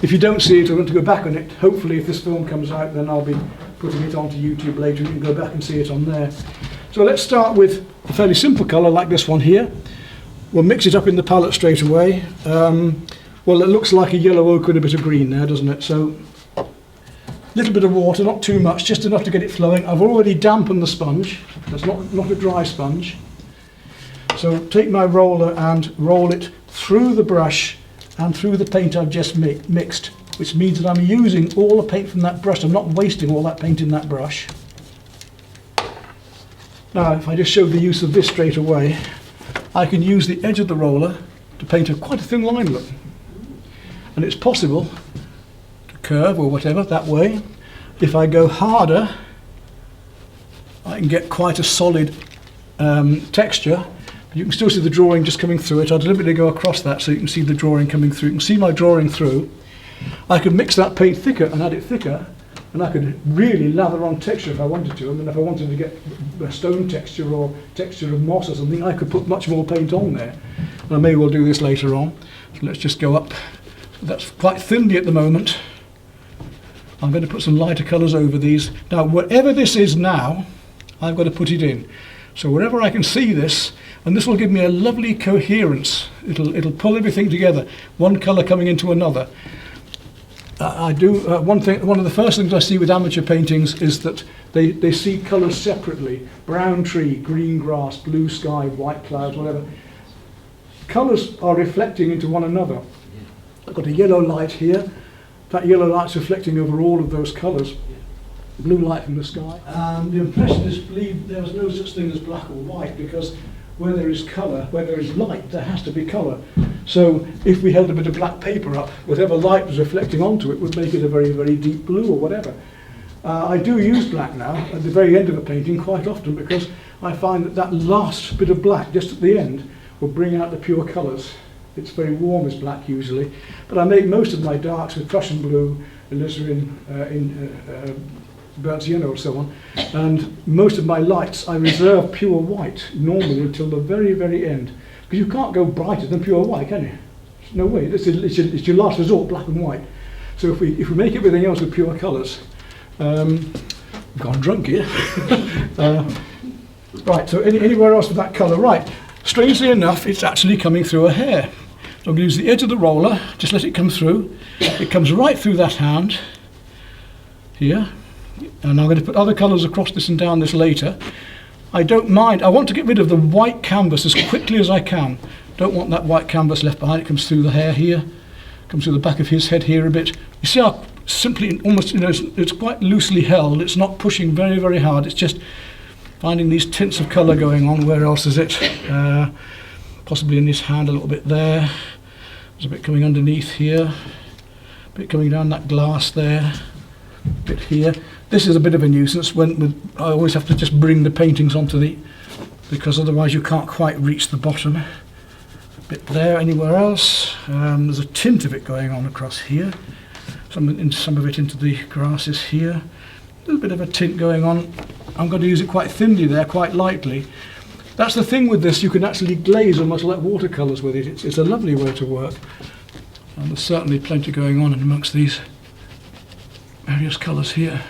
if you don't see it or want to go back on it, hopefully if this film comes out, then I'll be putting it onto YouTube later and you can go back and see it on there. So let's start with a fairly simple colour like this one here. We'll mix it up in the palette straight away. Well, it looks like a yellow ochre with a bit of green there, doesn't it? So a little bit of water, not too much, just enough to get it flowing. I've already dampened the sponge. That's not a dry sponge. So take my roller and roll it through the brush and through the paint I've just mixed, which means that I'm using all the paint from that brush. I'm not wasting all that paint in that brush. Now, if I just show the use of this straight away, I can use the edge of the roller to paint quite a thin line look. And it's possible to curve or whatever that way. If I go harder, I can get quite a solid texture. You can still see the drawing just coming through it. I'll deliberately go across that so you can see the drawing coming through. You can see my drawing through. I could mix that paint thicker and add it thicker, and I could really lather on texture if I wanted to. I mean, if I wanted to get a stone texture or texture of moss or something, I could put much more paint on there. And I may well do this later on. So let's just go up. That's quite thinly at the moment. I'm going to put some lighter colours over these. Now, whatever this is now, I've got to put it in. So wherever I can see this, and this will give me a lovely coherence. It'll pull everything together, one colour coming into another. One of the first things I see with amateur paintings is that they see colours separately. Brown tree, green grass, blue sky, white clouds, whatever. Colours are reflecting into one another. I've got a yellow light here. That yellow light's reflecting over all of those colours. Blue light from the sky. And the impressionists believed there was no such thing as black or white, because where there is colour, where there is light, there has to be colour. So if we held a bit of black paper up, whatever light was reflecting onto it would make it a very, very deep blue or whatever. I do use black now at the very end of a painting quite often, because I find that last bit of black just at the end will bring out the pure colours. It's very warm as black usually, but I make most of my darks with Prussian blue, alizarin, burnt sienna or so on, and most of my lights I reserve pure white normally until the very, very end, because you can't go brighter than pure white, can you? No way. It's your last resort, black and white. So if we make everything else with pure colours, we've gone drunk here. Right. So anywhere else with that colour? Right. Strangely enough, it's actually coming through a hair. So I'm going to use the edge of the roller, just let it come through. It comes right through that hand here. And I'm going to put other colours across this and down this later. I don't mind. I want to get rid of the white canvas as quickly as I can. Don't want that white canvas left behind. It comes through the hair here, comes through the back of his head here a bit. You see how simply, almost, it's quite loosely held. It's not pushing very, very hard. It's just finding these tints of colour going on. Where else is it? Possibly in his hand a little bit there. There's a bit coming underneath here. A bit coming down that glass there. A bit here. This is a bit of a nuisance when I always have to just bring the paintings onto because otherwise you can't quite reach the bottom. A bit there. Anywhere else? There's a tint of it going on across here. Some of it into the grasses here. A little bit of a tint going on. I'm going to use it quite thinly there, quite lightly. That's the thing with this, you can actually glaze almost like watercolours with it. It's a lovely way to work. And there's certainly plenty going on amongst these various colours here.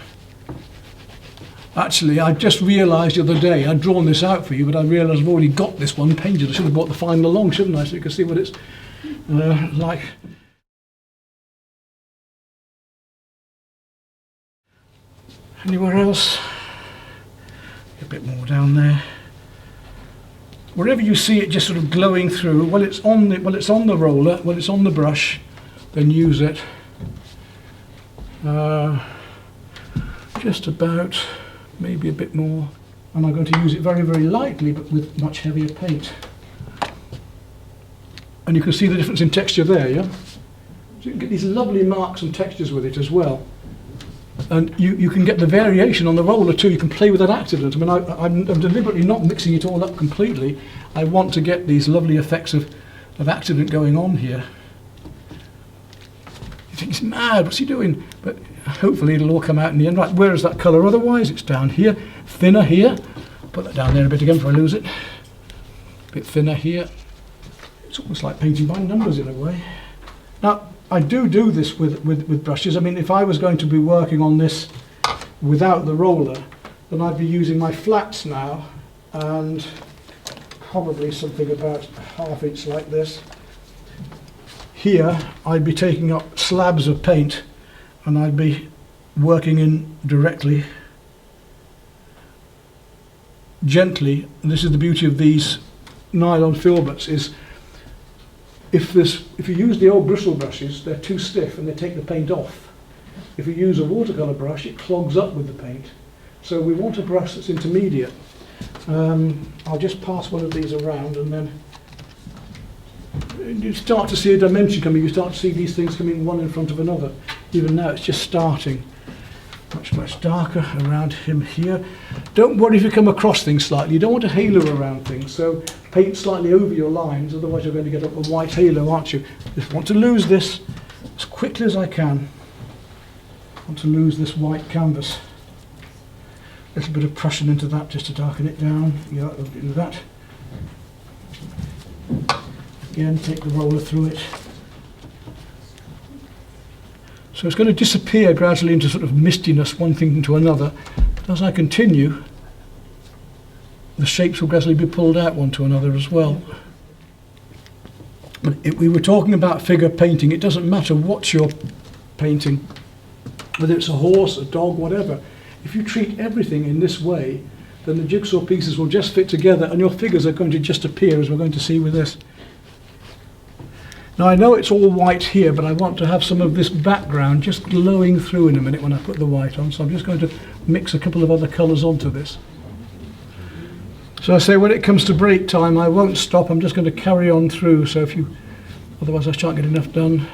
Actually, I just realised the other day, I'd drawn this out for you, but I realised I've already got this one painted. I should have brought the final along, shouldn't I, so you can see what it's like. Anywhere else? A bit more down there. Wherever you see it just sort of glowing through, it's on the roller, it's on the brush, then use it. Just about, maybe a bit more. And I'm going to use it very, very lightly, but with much heavier paint. And you can see the difference in texture there, yeah? So you can get these lovely marks and textures with it as well. And you can get the variation on the roller too. You can play with that accident. I mean, I'm deliberately not mixing it all up completely. I want to get these lovely effects of accident going on here. You think he's mad, what's he doing? But hopefully it'll all come out in the end. Right, where is that colour otherwise? It's down here, thinner here. Put that down there a bit again before I lose it. A bit thinner here. It's almost like painting by numbers in a way. Now, I do this with brushes. I mean, if I was going to be working on this without the roller, then I'd be using my flats now, and probably something about ½ inch like this. Here I'd be taking up slabs of paint and I'd be working in directly, gently. And this is the beauty of these nylon filberts, is if you use the old bristle brushes, they're too stiff and they take the paint off. If you use a watercolour brush, it clogs up with the paint. So we want a brush that's intermediate. I'll just pass one of these around, and then you start to see a dimension coming. You start to see these things coming one in front of another. Even now it's just starting. Much darker around him here. Don't worry if you come across things slightly. You don't want a halo around things, so paint slightly over your lines, otherwise you're going to get a white halo, aren't you? Just want to lose this as quickly as I can. Want to lose this white canvas. A little bit of Prussian into that just to darken it down. Yeah, I'll do that. Again, take the roller through it. So it's going to disappear gradually into sort of mistiness, one thing into another. But as I continue, the shapes will gradually be pulled out one to another as well. But if we were talking about figure painting, it doesn't matter what you're painting, whether it's a horse, a dog, whatever. If you treat everything in this way, then the jigsaw pieces will just fit together and your figures are going to just appear, as we're going to see with this. Now I know it's all white here, but I want to have some of this background just glowing through in a minute when I put the white on, so I'm just going to mix a couple of other colours onto this. So I say when it comes to break time, I won't stop, I'm just going to carry on through, so otherwise I shan't get enough done.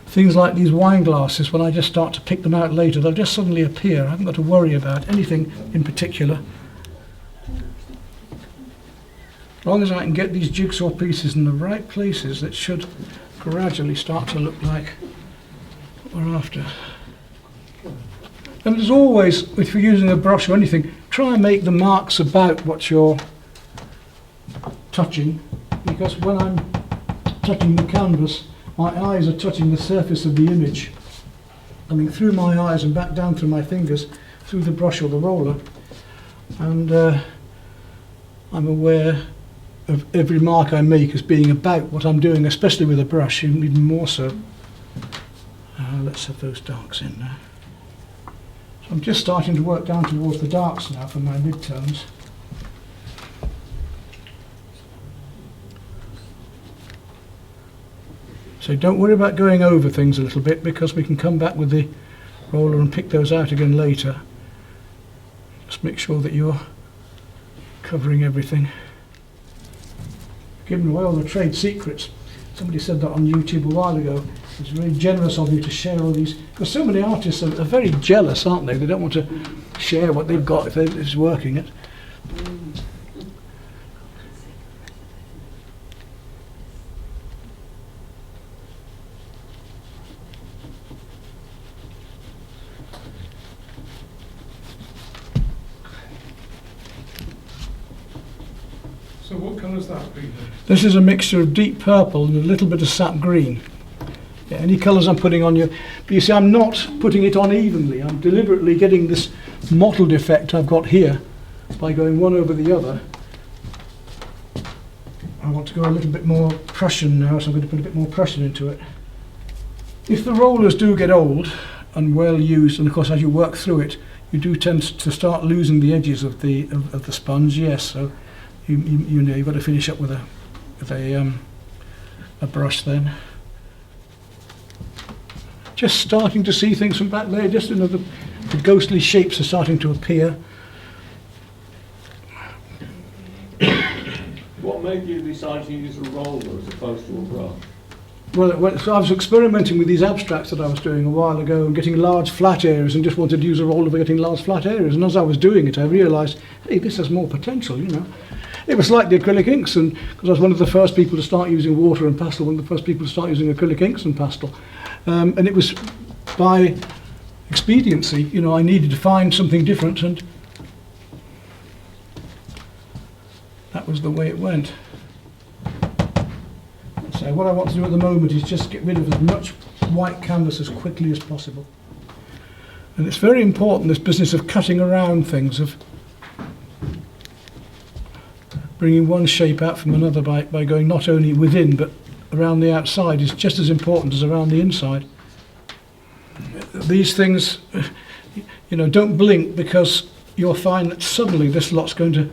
Things like these wine glasses, when I just start to pick them out later, they'll just suddenly appear. I haven't got to worry about anything in particular. As long as I can get these jigsaw pieces in the right places, it should gradually start to look like what we're after. And as always, if you're using a brush or anything, try and make the marks about what you're touching, because when I'm touching the canvas, my eyes are touching the surface of the image, coming through my eyes and back down through my fingers, through the brush or the roller. And I'm aware of every mark I make as being about what I'm doing, especially with a brush, even more so. Let's have those darks in now. So I'm just starting to work down towards the darks now for my midtones. So don't worry about going over things a little bit, because we can come back with the roller and pick those out again later. Just make sure that you're covering everything. Giving away all the trade secrets. Somebody said that on YouTube a while ago. It's very generous of you to share all these, because so many artists are very jealous, aren't they? They don't want to share what they've got if it's working it. So what colour is that, Peter? This is a mixture of deep purple and a little bit of sap green. Yeah, any colours I'm putting on you, but you see I'm not putting it on evenly. I'm deliberately getting this mottled effect I've got here by going one over the other. I want to go a little bit more Prussian now, so I'm going to put a bit more Prussian into it. If the rollers do get old and well used, and of course as you work through it, you do tend to start losing the edges of the sponge. Yes, so you know you've got to finish up with a brush then. Just starting to see things from back there. Just the ghostly shapes are starting to appear. What made you decide to use a roller as opposed to a brush? Well, so I was experimenting with these abstracts that I was doing a while ago and getting large flat areas, and just wanted to use a roller for getting large flat areas. And as I was doing it, I realised, hey, this has more potential, you know. It was like the acrylic inks, and because I was one of the first people to start using water and pastel, one of the first people to start using acrylic inks and pastel. And it was by expediency, you know, I needed to find something different, and that was the way it went. So what I want to do at the moment is just get rid of as much white canvas as quickly as possible. And it's very important, this business of cutting around things, of bringing one shape out from another by going not only within but around the outside, is just as important as around the inside. These things, you know, don't blink, because you'll find that suddenly this lot's going to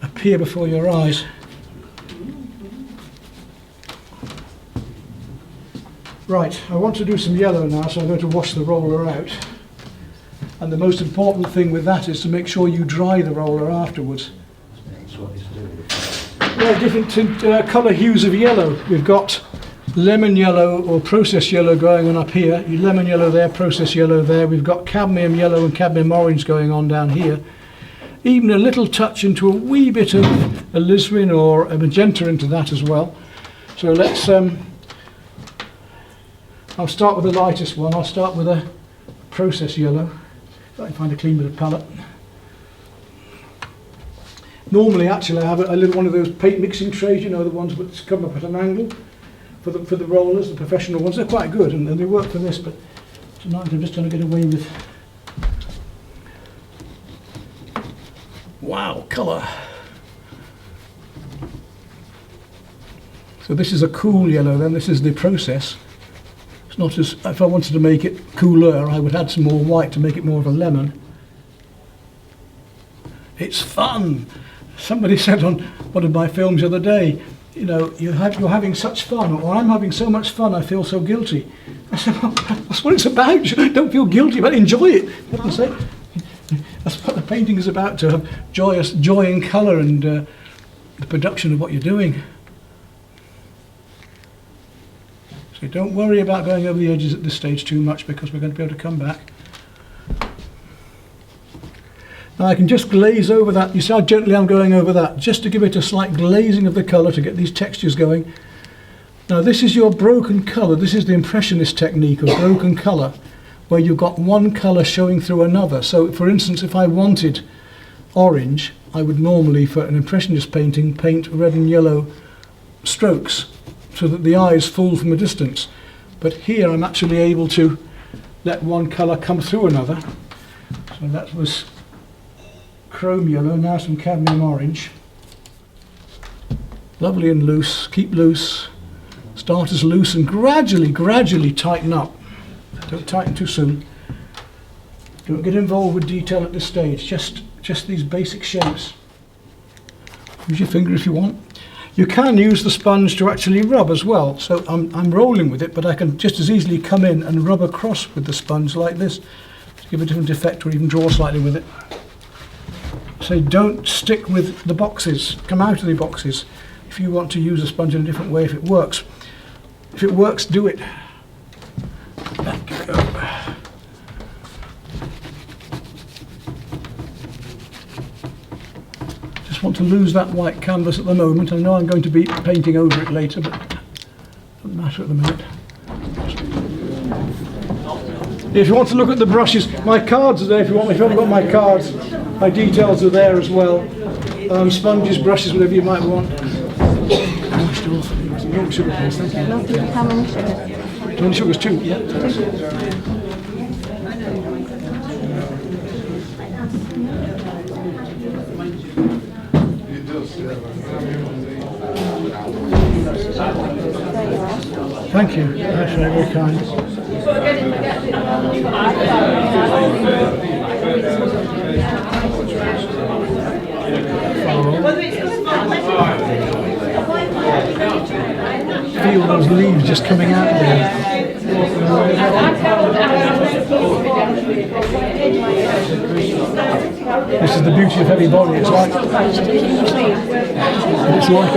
appear before your eyes. Right, I want to do some yellow now, so I'm going to wash the roller out. And the most important thing with that is to make sure you dry the roller afterwards. There are different colour hues of yellow. We've got lemon yellow or process yellow going on up here, lemon yellow there, process yellow there. We've got cadmium yellow and cadmium orange going on down here. Even a little touch into a wee bit of alizarin or a magenta into that as well. So let's, I'll start with the lightest one. I'll start with a process yellow. If I can find a clean bit of palette. Normally, actually, I have a little one of those paint mixing trays, you know, the ones that come up at an angle for the rollers, the professional ones. They're quite good and they work for this, but tonight I'm just going to get away with. Wow, colour. So this is a cool yellow, then this is the process. It's not as, if I wanted to make it cooler, I would add some more white to make it more of a lemon. It's fun. Somebody said on one of my films the other day, you know, you're having such fun, or I'm having so much fun, I feel so guilty. I said, well, that's what it's about. Don't feel guilty, but enjoy it. What I say? That's what the painting is about, to have joy in colour and the production of what you're doing. So don't worry about going over the edges at this stage too much, because we're going to be able to come back. Now I can just glaze over that. You see how gently I'm going over that, just to give it a slight glazing of the colour to get these textures going. Now this is your broken colour. This is the impressionist technique of broken colour, where you've got one colour showing through another. So for instance, if I wanted orange, I would normally, for an impressionist painting, paint red and yellow strokes so that the eye is full from a distance. But here I'm actually able to let one colour come through another. So that was chrome yellow, now some cadmium orange. Lovely and loose, keep loose, start as loose and gradually tighten up. Don't tighten too soon. Don't get involved with detail at this stage, just these basic shapes. Use your finger if you want. You can use the sponge to actually rub as well, so I'm rolling with it, but I can just as easily come in and rub across with the sponge like this to give a different effect, or even draw slightly with it. So don't stick with the boxes, come out of the boxes. If you want to use a sponge in a different way, if it works. If it works, do it. Back you go. Just want to lose that white canvas at the moment. I know I'm going to be painting over it later, but it doesn't matter at the minute. If you want to look at the brushes, my cards are there if you want. If you haven't got my cards, my details are there as well. Sponges, brushes, whatever you might want. No sugar, please, thank you. How many sugars? 20 sugars too, yeah. Thank you, that's very kind. Feel those leaves just coming out there. This is the beauty of heavy body. It's like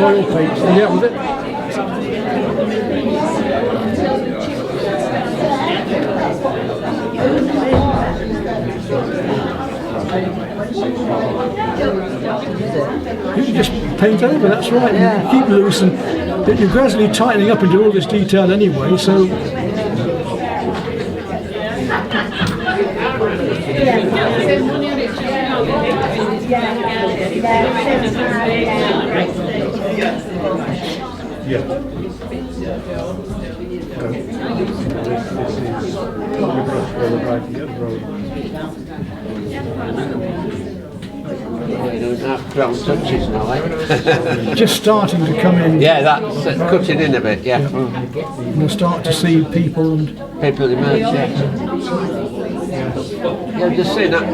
oil paint. Yeah, with it. You can just paint over, that's right, and keep loose, and you're gradually tightening up into all this detail anyway, so Yeah. Brown touches now, eh? Just starting to come in. Yeah, that's cutting in a bit, yeah. You'll start to see people and People emerge, yeah. Yeah, just seeing that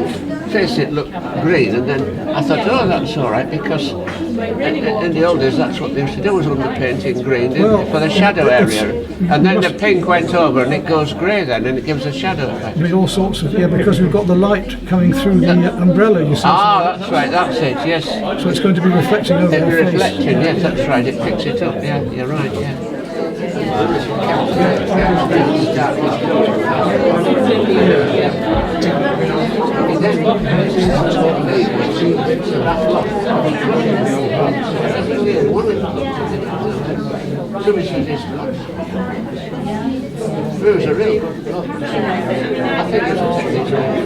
face it looked green, and then I thought, oh, that's all right, because in the old days that's what they used to do, was underpainting green, didn't they, for the shadow area. And then the pink went over and it goes grey then, and it gives a shadow effect. with all sorts of, because we've got the light coming through the umbrella, you see. Ah, that's right, that's it, yes. So it's going to be reflecting over It's their face. reflecting, yes, that's right, it picks it up, yeah, you're right, yeah. It was a real good look. I think it's a technical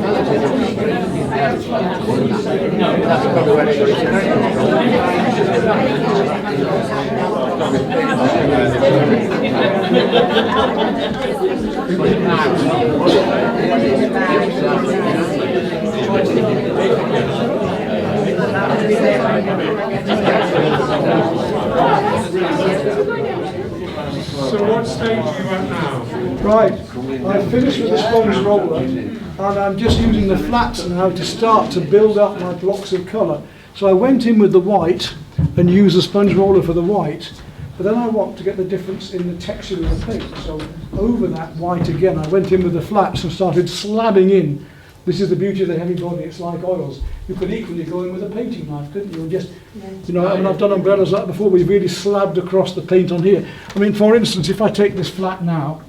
that's probably where it got its So what stage are you at now? Right, I've finished with the sponge roller and I'm just using the flats now to start to build up my blocks of colour. So I went in with the white and used the sponge roller for the white, but then I want to get the difference in the texture of the paint. So over that white again, I went in with the flats and started slabbing in. This is the beauty of the heavy body, it's like oils. You could equally go in with a painting knife, couldn't you? And just, I mean, I've done umbrellas like that before, we've really slabbed across the paint on here. I mean, for instance, if I take this flat now,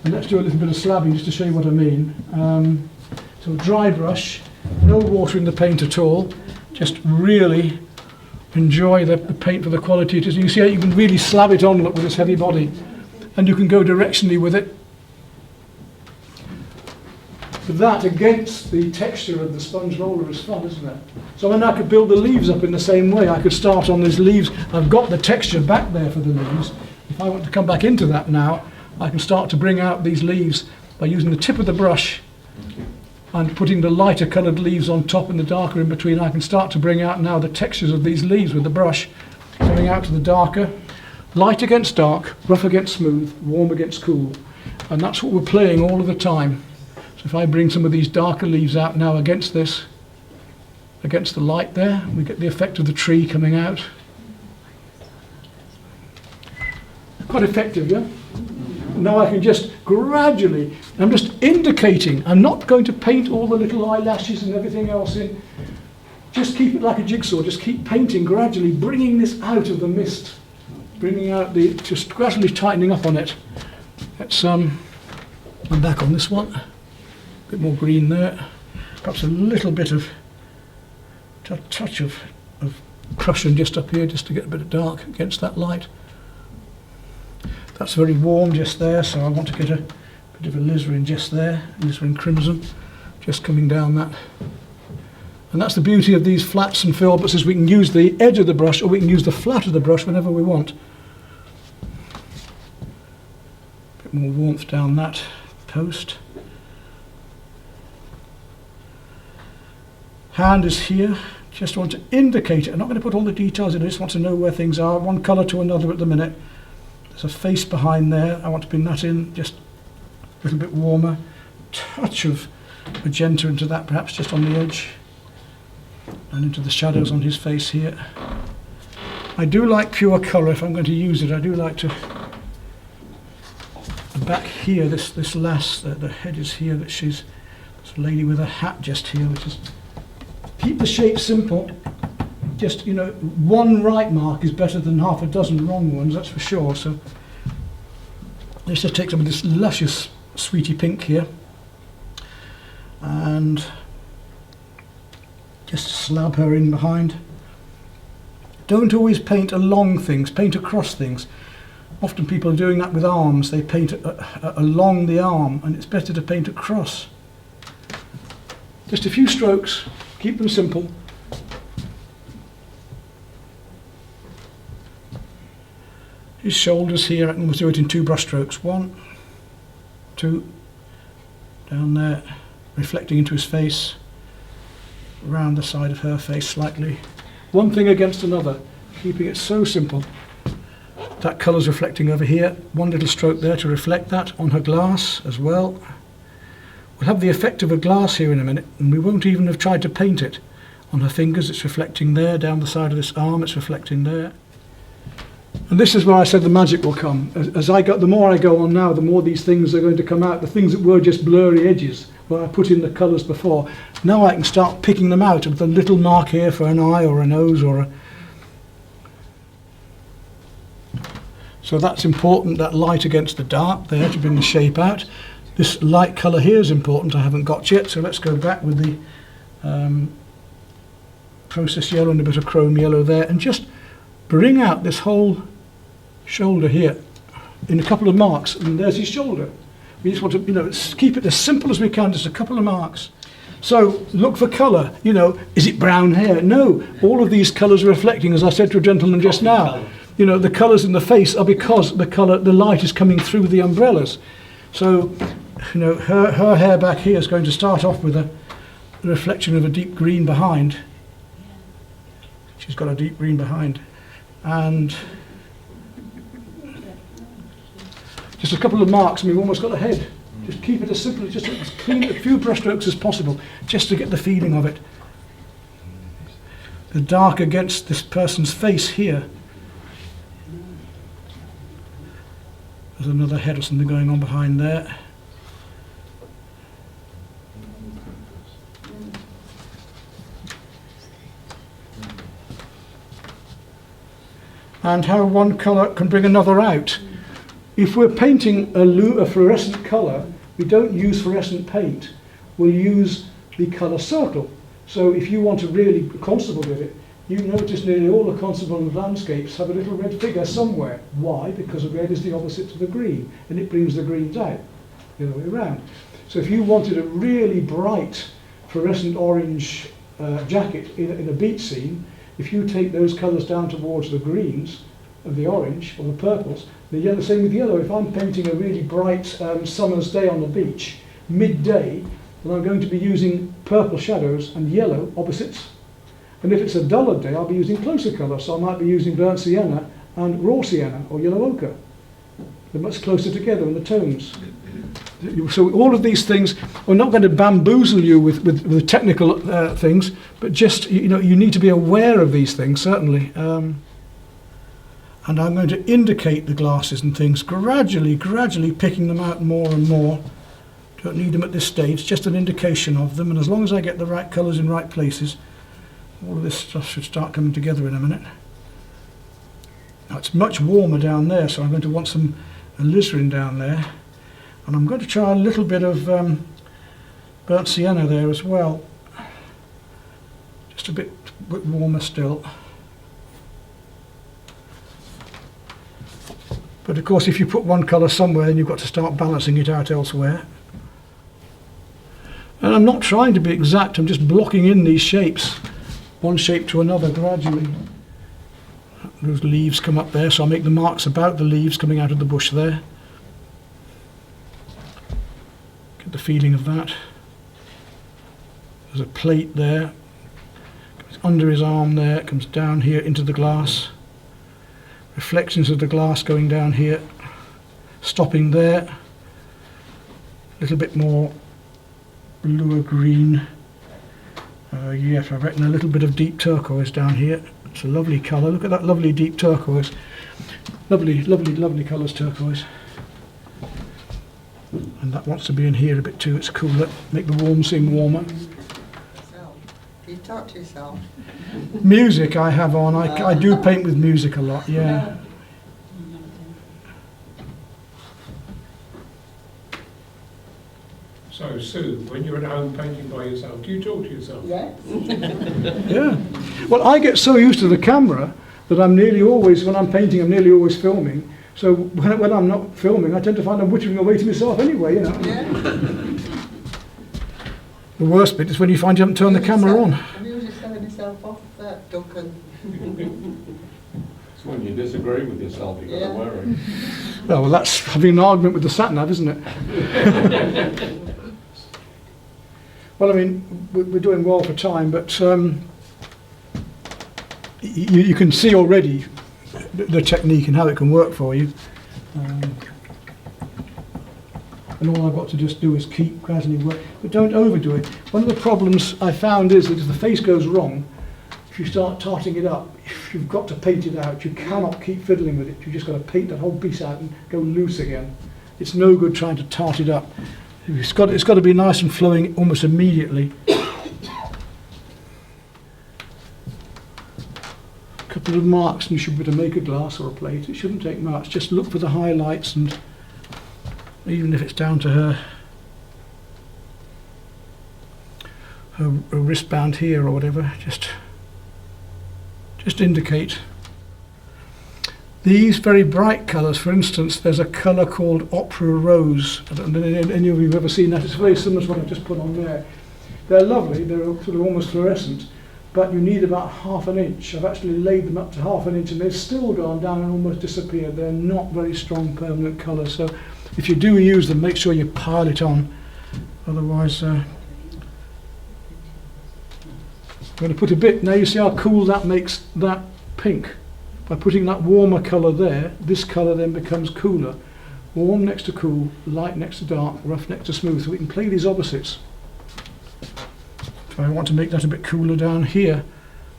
and let's do a little bit of slabbing just to show you what I mean. So dry brush, no water in the paint at all, just really enjoy the paint for the quality it is. You can see how you can really slab it on, look, with this heavy body, and you can go directionally with it. But that against the texture of the sponge roller is fun, isn't it? So then I could build the leaves up in the same way. I could start on these leaves. I've got the texture back there for the leaves. If I want to come back into that now, I can start to bring out these leaves by using the tip of the brush and putting the lighter coloured leaves on top and the darker in between. I can start to bring out now the textures of these leaves with the brush, coming out to the darker. Light against dark, rough against smooth, warm against cool. And that's what we're playing all of the time. So if I bring some of these darker leaves out now against this, against the light there, we get the effect of the tree coming out. Quite effective, yeah? Now I can just gradually, I'm just indicating, I'm not going to paint all the little eyelashes and everything else in. Just keep it like a jigsaw, just keep painting gradually, bringing this out of the mist. Bringing out just gradually tightening up on it. I'm back on this one. A bit more green there. Perhaps a little bit of touch of Prussian just up here, just to get a bit of dark against that light. That's very warm just there, so I want to get a bit of alizarin just there, alizarin crimson, just coming down that. And that's the beauty of these flats and filberts, is we can use the edge of the brush or we can use the flat of the brush whenever we want. A bit more warmth down that post. Hand is here, just want to indicate it. I'm not going to put all the details in, I just want to know where things are, one colour to another at the minute. There's a face behind there, I want to bring that in, just a little bit warmer. Touch of magenta into that, perhaps just on the edge. And into the shadows on his face here. I do like pure colour if I'm going to use it. I do like to. Back here, this lass, the head is here. That she's this lady with a hat just here, which is keep the shape simple. Just one right mark is better than half a dozen wrong ones. That's for sure. So let's just take some of this luscious sweetie pink here and just slab her in behind. Don't always paint along things, paint across things. Often people are doing that with arms, they paint along the arm, and it's better to paint across. Just a few strokes, keep them simple. His shoulders here, I can almost do it in 2 brush strokes. 1, 2, down there, reflecting into his face, round the side of her face slightly. One thing against another, keeping it so simple. That colour's reflecting over here. 1 little stroke there to reflect that on her glass as well. We'll have the effect of a glass here in a minute, and we won't even have tried to paint it. On her fingers it's reflecting there, down the side of this arm it's reflecting there. And this is where I said the magic will come. The more I go on now, the more these things are going to come out. The things that were just blurry edges, where I put in the colours before, now I can start picking them out of the little mark here for an eye or a nose or a... So that's important, that light against the dark there to bring the shape out. This light colour here is important, I haven't got yet, so let's go back with the process yellow and a bit of chrome yellow there, and just bring out this whole shoulder here in a couple of marks, and there's his shoulder. We just want to, keep it as simple as we can, just a couple of marks. So look for colour, is it brown hair? No, all of these colours are reflecting, as I said to a gentleman just now. The colours in the face are because the light is coming through the umbrellas. So, her hair back here is going to start off with a reflection of a deep green behind. She's got a deep green behind. And just a couple of marks and we've almost got a head. Just keep it as simple, just as clean, a few brush strokes as possible, just to get the feeling of it. The dark against this person's face here. There's another head or something going on behind there. And how one colour can bring another out. If we're painting a fluorescent colour, we don't use fluorescent paint. We'll use the colour circle. So if you want to really be constable with it, you notice nearly all the constable landscapes have a little red figure somewhere. Why? Because the red is the opposite to the green, and it brings the greens out the other way around. So if you wanted a really bright fluorescent orange jacket in a beach scene, if you take those colours down towards the greens of the orange or the purples, the yellow, same with yellow. If I'm painting a really bright summer's day on the beach, midday, then I'm going to be using purple shadows and yellow opposites. And if it's a duller day, I'll be using closer colour, so I might be using burnt sienna and raw sienna or yellow ochre. They're much closer together in the tones. So all of these things, we're not going to bamboozle you with technical things, but just, you need to be aware of these things, certainly. And I'm going to indicate the glasses and things, gradually picking them out more and more. Don't need them at this stage, just an indication of them, and as long as I get the right colours in right places, all of this stuff should start coming together in a minute. Now it's much warmer down there, so I'm going to want some alizarin down there. And I'm going to try a little bit of burnt sienna there as well. Just a bit warmer still. But of course if you put one colour somewhere, then you've got to start balancing it out elsewhere. And I'm not trying to be exact, I'm just blocking in these shapes, one shape to another gradually. Those leaves come up there, so I'll make the marks about the leaves coming out of the bush there. Get the feeling of that. There's a plate there, comes under his arm there, it comes down here into the glass. Reflections of the glass going down here, stopping there. A little bit more bluer green. Yes, I reckon a little bit of deep turquoise down here. It's a lovely colour. Look at that lovely deep turquoise. Lovely colours, turquoise. And that wants to be in here a bit too. It's cooler. Make the warm seem warmer. You talk to yourself. Music I have on. I do paint with music a lot, yeah. So, Sue, when you're at home painting by yourself, do you talk to yourself? Yes. Yeah. Well, I get so used to the camera that I'm nearly always, when I'm painting, I'm nearly always filming. So when I'm not filming, I tend to find I'm whittering away to myself anyway, Yeah. The worst bit is when you find you haven't turned the camera on. I'm usually selling myself off that duck and... When you disagree with yourself, you've got Yeah. to worry. Oh, well, that's having an argument with the sat-nav, isn't it? Well, I mean, we're doing well for time, but you can see already the technique and how it can work for you. And all I've got to just do is keep gradually work, but don't overdo it. One of the problems I found is that if the face goes wrong, if you start tarting it up, you've got to paint it out. You cannot keep fiddling with it. You've just got to paint that whole piece out and go loose again. It's no good trying to tart it up. It's got to be nice and flowing almost immediately. A couple of marks and you should be able to make a glass or a plate. It shouldn't take much. Just look for the highlights, and even if it's down to her wristband here or whatever, just indicate. These very bright colours, for instance, there's a colour called Opera Rose. I don't know if any of you have ever seen that. It's very similar to what I've just put on there. They're lovely, they're sort of almost fluorescent, but you need about ½ an inch. I've actually laid them up to ½ an inch and they've still gone down and almost disappeared. They're not very strong permanent colours, so if you do use them, make sure you pile it on. Otherwise, I'm going to put a bit. Now you see how cool that makes that pink. By putting that warmer colour there, this colour then becomes cooler. Warm next to cool, light next to dark, rough next to smooth. So we can play these opposites. If I want to make that a bit cooler down here,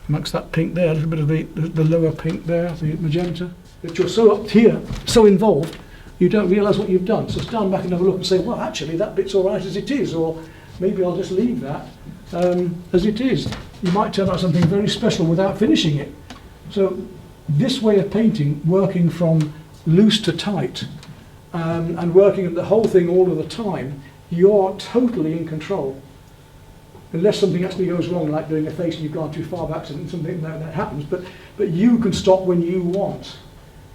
amongst that pink there, a little bit of the lower pink there, the magenta. But you're so up here, so involved, you don't realise what you've done. So stand back and have a look and say, well, actually, that bit's all right as it is, or maybe I'll just leave that as it is. You might turn out something very special without finishing it. So this way of painting, working from loose to tight, and working at the whole thing all of the time, you're totally in control. Unless something actually goes wrong, like doing a face and you've gone too far back, something like that happens, but you can stop when you want.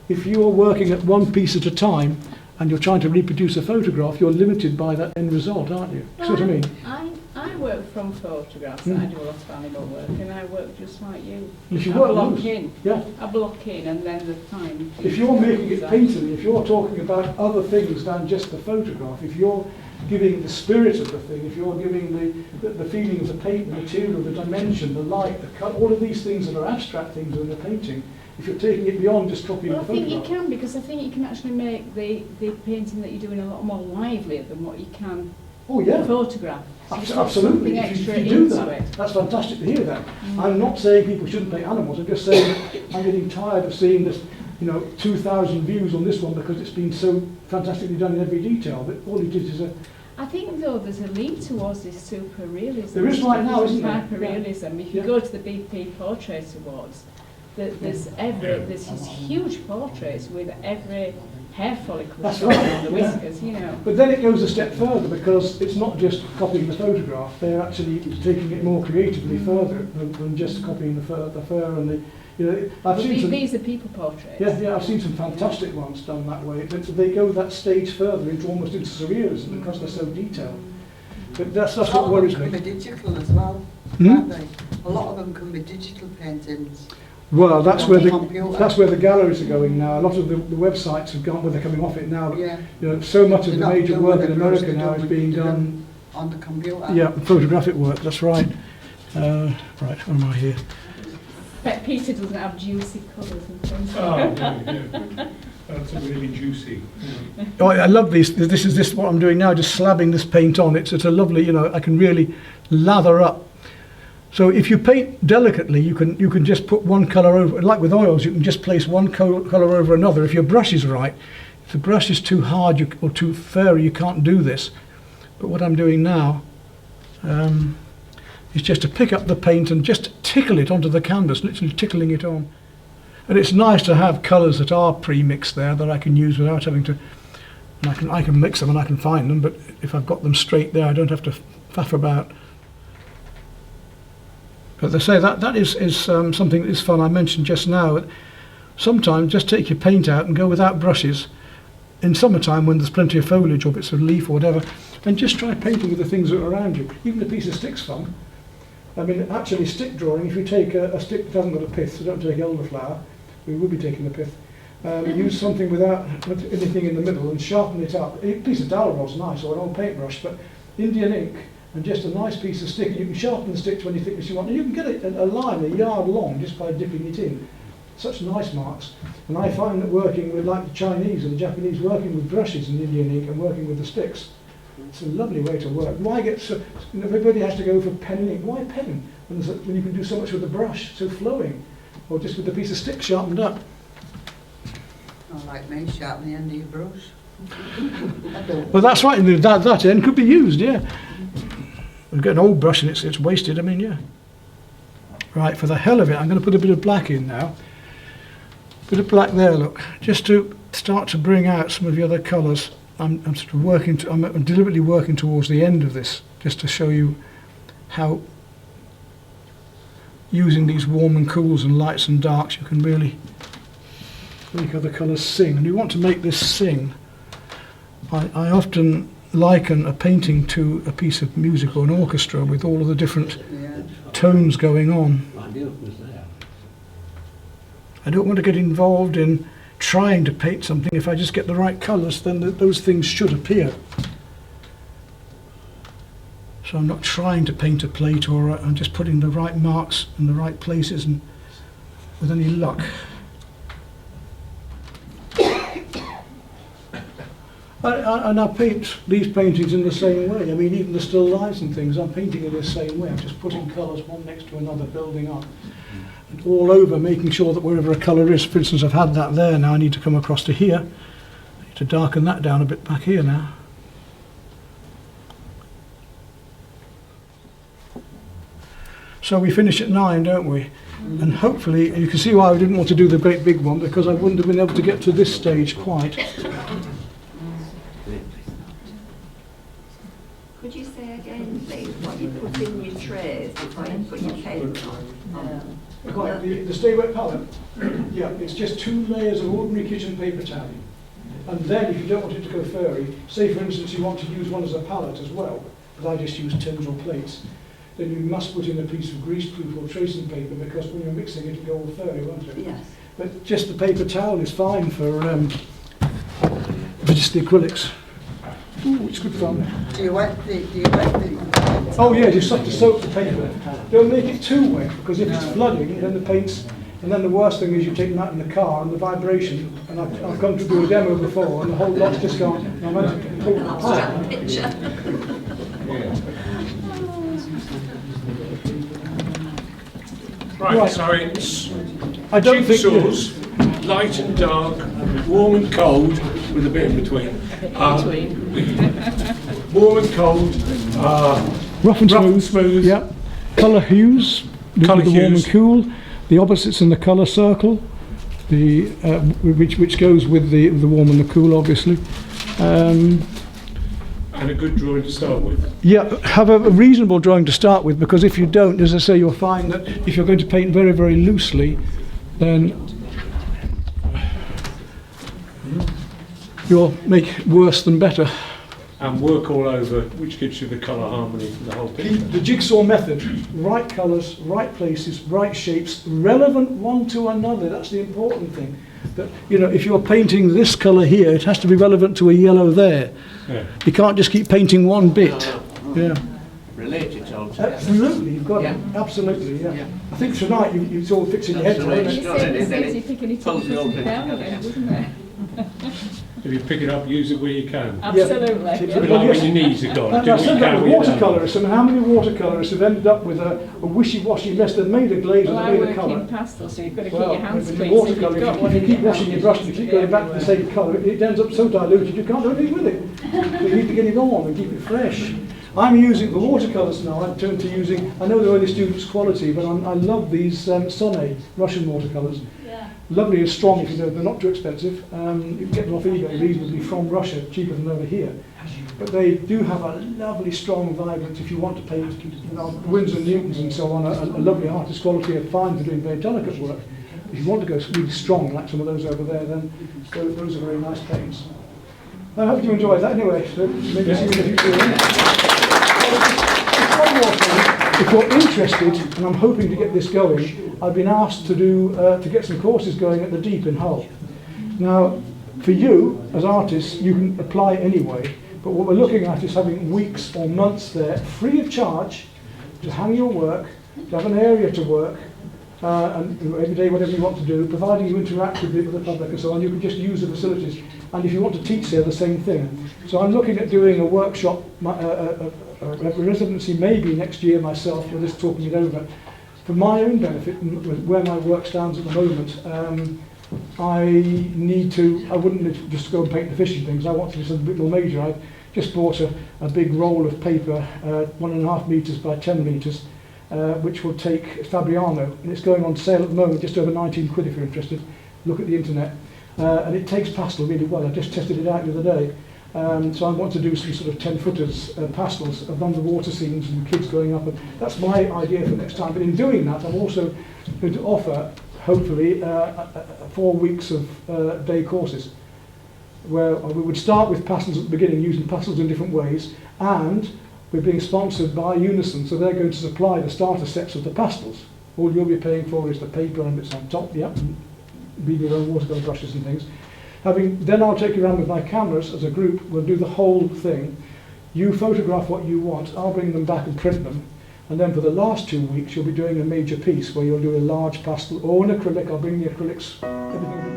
If you're working at one piece at a time and you're trying to reproduce a photograph, you're limited by that end result, aren't you? See what I mean? I work from photographs. I do a lot of animal work, and I work just like you. If you I work block loose, in. yeah. I block in, and then the time. If you're making it painterly, if you're talking about other things than just the photograph, if you're giving the spirit of the thing, if you're giving the feeling of the paint, the material, the dimension, the light, the colour, all of these things that are abstract things in the painting, if you're taking it beyond just copying Well, the I think photograph. you can, because I think you can actually make the painting that you're doing a lot more livelier than what you can Oh yeah. photograph. So you put Absolutely, something if extra you do into that, it. that's fantastic to hear that. I'm not saying people shouldn't paint animals, I'm just saying that I'm getting tired of seeing this, 2,000 views on this one because it's been so fantastically done in every detail, but all it is a... I think, though, there's a leap towards this super realism. There is right now, isn't there? Hyper realism. If you Yeah. go to the BP Portrait Awards, there's these huge portraits with every hair follicle That's showing right, on the yeah. whiskers, But then it goes a step further because it's not just copying the photograph, they're actually taking it more creatively further than just copying the fur and the... I've But seen some, these are people portraits. yeah, I've seen some fantastic ones done that way. They go that stage further into almost into surrealism because they're so detailed. But that's A what lot of worries them me. can be digital as well, Hmm? can't they? A lot of them can be digital paintings. Well, that's on where the the computer. galleries are going now. A lot of the websites have gone, well, they're coming off it now. But, Yeah, so much of They're the not major doing work the in America brochure, now is they're being doing done. on the computer. Yeah, photographic work. That's right. Right, where am I here? But Peter doesn't have juicy colours and things. Oh, yeah. That's a really juicy. Oh, I love these. This is what I'm doing now. Just slabbing this paint on. It's a lovely. I can really lather up. So if you paint delicately, you can just put one colour over. Like with oils, you can just place one colour over another. If your brush is right, if the brush is too hard or too furry, you can't do this. But what I'm doing now is just to pick up the paint and just tickle it onto the canvas, literally tickling it on. And it's nice to have colours that are pre-mixed there that I can use without having to. And I can mix them and I can find them, but if I've got them straight there, I don't have to faff about. But they say that is something that is fun. I mentioned just now. Sometimes just take your paint out and go without brushes. In summertime, when there's plenty of foliage or bits of leaf or whatever, and just try painting with the things that are around you. Even a piece of stick's fun. I mean, actually, stick drawing. If you take a stick that hasn't got a pith, so don't take elderflower, we would be taking the pith. Use something without anything in the middle and sharpen it up. A piece of dowel rod's nice, or an old paintbrush, but Indian ink and just a nice piece of stick, and you can sharpen the stick to any thickness you want, and you can get a line a yard long just by dipping it in. Such nice marks. And I find that working with, like the Chinese or the Japanese, working with brushes and Indian ink and working with the sticks, it's a lovely way to work. Why get so, everybody has to go for pen and ink. Why pen when you can do so much with the brush, so flowing, or just with the piece of stick sharpened up? Not like me, sharpen the end of your brush. Well, that's right. That end could be used, yeah. We've got an old brush and it's wasted. I mean, yeah. Right, for the hell of it, I'm going to put a bit of black in now. Bit of black there, look, just to start to bring out some of the other colours. I'm sort of working. I'm deliberately working towards the end of this, just to show you how using these warm and cools and lights and darks, you can really make other colours sing. And you want to make this sing. I often liken a painting to a piece of music or an orchestra with all of the different tones going on. I knew it was there. I don't want to get involved in trying to paint something. If I just get the right colours, then those things should appear. So I'm not trying to paint a plate, or I'm just putting the right marks in the right places, and with any luck. And I paint these paintings in the same way. I mean, even the still lifes and things, I'm painting in the same way. I'm just putting colours one next to another, building up. And all over, making sure that wherever a colour is, for instance, I've had that there, now I need to come across to here. I need to darken that down a bit back here now. So we finish at 9, don't we? And hopefully, you can see why we didn't want to do the great big one, because I wouldn't have been able to get to this stage quite. Could you say again, please, what you put in your trays before you put your paint on? Quite, the stay wet palette, yeah, it's just 2 layers of ordinary kitchen paper towel. And then, if you don't want it to go furry, say for instance you want to use one as a palette as well, but I just use tins or plates, then you must put in a piece of greaseproof or tracing paper, because when you're mixing it, it'll go all furry, won't it? Yes. But just the paper towel is fine for just the acrylics. Ooh, it's good fun. Do you wet the Oh yeah, just have to soak the paper. Don't make it too wet, because if it's flooding, then the paints, and then the worst thing is you take them out in the car and the vibration, and I've come to do a demo before, and the whole lot's just gone, and I'm having to pull it apart. Right, so it's I don't think jigsaws, light and dark, warm and cold, with a bit in between. Warm and cold, rough and rough and smooth. smooth. Yeah. Colour hues. Colour the warm and hues. cool. The opposites in the colour circle. The which goes with the warm and the cool, obviously. and a good drawing to start with. Yeah, have a reasonable drawing to start with, because if you don't, as I say, you'll find that if you're going to paint very, very loosely, then you'll make worse than better. And work all over, which gives you the colour harmony for the whole picture. The jigsaw method, right colours, right places, right shapes, relevant one to another, that's the important thing. That, you know, if you're painting this colour here, it has to be relevant to a yellow there. Yeah. You can't just keep painting one bit. Yeah. Related all together. Absolutely, you've got Yeah. it. Absolutely, yeah. Yeah. I think tonight it's all fixing your head. Absolutely. Isn't it? Not in it, then Saves you it picking it pulls up the whole and thing down together. again, doesn't it? If you pick it up, use it where you can. Absolutely. Yeah. It's a Yeah. bit like when your knees are gone. And Do I what you said that can with with your hand. watercolourists. I mean, how many watercolourists have ended up with a wishy-washy mess? They've made a glaze Well, and I made a work colour. in pastel, so you've got to keep Well, your hands with clean. So if watercolour, you've got one if you in keep your washing hand, your brush it and you should keep be going back to the everywhere. same colour, it ends up so diluted you can't do anything with it. So you need to get it on and keep it fresh. I'm using the watercolours now. I've turned to using, I know they're only students' quality, but I love these Sonnet Russian watercolours. Lovely and strong, if you know, they're not too expensive. You can get them off eBay reasonably from Russia, cheaper than over here. But they do have a lovely, strong, vibrant, if you want to paint, you know, Winsor Newtons and so on, a lovely artist quality are fine for doing very delicate work. If you want to go really strong, like some of those over there, then those are very nice paints. I hope you enjoyed that anyway, so maybe see you in the future. One more thing. if you're interested, and I'm hoping to get this going, I've been asked to do to get some courses going at the Deep in Hull. Now, for you as artists, you can apply anyway, but what we're looking at is having weeks or months there, free of charge, to hang your work, to have an area to work, and every day whatever you want to do, providing you interact with the public and so on, you can just use the facilities. And if you want to teach there, the same thing. So I'm looking at doing a workshop, a residency maybe next year myself, we're just talking it over. For my own benefit, where my work stands at the moment, I wouldn't just go and paint the fishing things, I want to do something a bit more major. I've just bought a big roll of paper, 1.5 metres by 10 metres, which will take Fabriano, and it's going on sale at the moment, just over 19 quid if you're interested. Look at the internet. And it takes pastel really well. I just tested it out the other day. So I want to do some sort of 10-footers pastels of underwater scenes and kids going up. And that's my idea for next time. But in doing that, I'm also going to offer, hopefully, 4 weeks of day courses, where we would start with pastels at the beginning, using pastels in different ways, and we're being sponsored by Unison, so they're going to supply the starter sets of the pastels. All you'll be paying for is the paper and bits on top, be your own watercolour brushes and things. Then I'll take you around with my cameras as a group, we'll do the whole thing. You photograph what you want, I'll bring them back and print them, and then for the last 2 weeks you'll be doing a major piece where you'll do a large pastel or an acrylic. I'll bring the acrylics, everything.